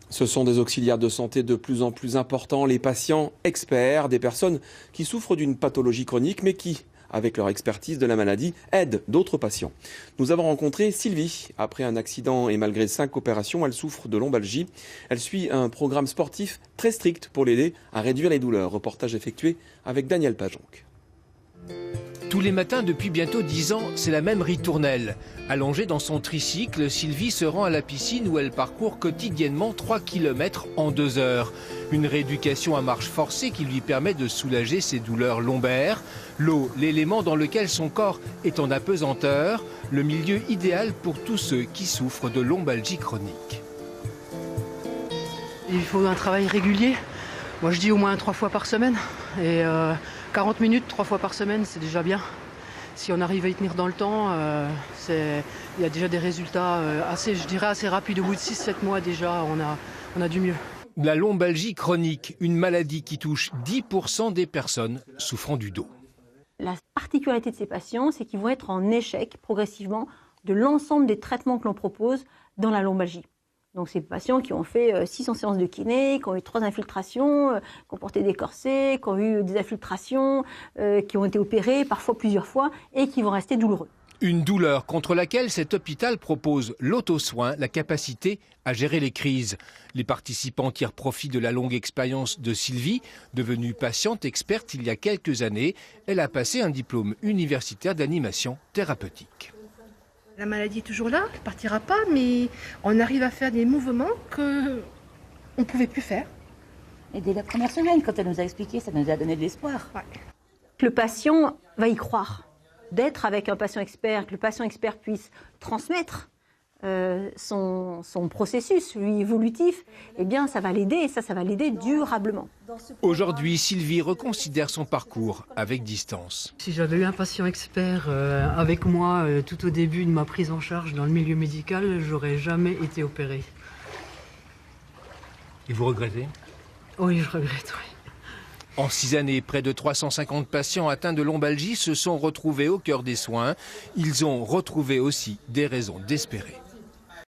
Ce sont des auxiliaires de santé de plus en plus importants, les patients experts, des personnes qui souffrent d'une pathologie chronique mais qui, avec leur expertise de la maladie, aident d'autres patients. Nous avons rencontré Sylvie. Après un accident et malgré 5 opérations, elle souffre de lombalgie. Elle suit un programme sportif très strict pour l'aider à réduire les douleurs. Reportage effectué avec Daniel Pajonc. Tous les matins depuis bientôt 10 ans, c'est la même ritournelle. Allongée dans son tricycle, Sylvie se rend à la piscine où elle parcourt quotidiennement 3 km en 2 heures. Une rééducation à marche forcée qui lui permet de soulager ses douleurs lombaires. L'eau, l'élément dans lequel son corps est en apesanteur, le milieu idéal pour tous ceux qui souffrent de lombalgie chronique. Il faut un travail régulier. Moi je dis au moins 3 fois par semaine. Et 40 minutes 3 fois par semaine, c'est déjà bien. Si on arrive à y tenir dans le temps, il y a déjà des résultats assez rapides. Au bout de 6-7 mois déjà, on a du mieux. La lombalgie chronique, une maladie qui touche 10% des personnes souffrant du dos. La particularité de ces patients, c'est qu'ils vont être en échec progressivement de l'ensemble des traitements que l'on propose dans la lombalgie. Donc c'est des patients qui ont fait 600 séances de kiné, qui ont eu 3 infiltrations, qui ont porté des corsets, qui ont eu des infiltrations, qui ont été opérés parfois plusieurs fois et qui vont rester douloureux. Une douleur contre laquelle cet hôpital propose l'auto-soin, la capacité à gérer les crises. Les participants tirent profit de la longue expérience de Sylvie, devenue patiente experte il y a quelques années. Elle a passé un diplôme universitaire d'animation thérapeutique. La maladie est toujours là, elle ne partira pas, mais on arrive à faire des mouvements qu'on ne pouvait plus faire. Et dès la première semaine, quand elle nous a expliqué, ça nous a donné de l'espoir. Ouais. Le patient va y croire. D'être avec un patient expert, que le patient expert puisse transmettre son processus lui, évolutif, eh bien ça va l'aider et ça va l'aider durablement. Aujourd'hui, Sylvie reconsidère son parcours avec distance. Si j'avais eu un patient expert avec moi tout au début de ma prise en charge dans le milieu médical, j'aurais jamais été opérée. Et vous regrettez ? Oui, je regrette, oui. En 6 années, près de 350 patients atteints de lombalgie se sont retrouvés au cœur des soins. Ils ont retrouvé aussi des raisons d'espérer.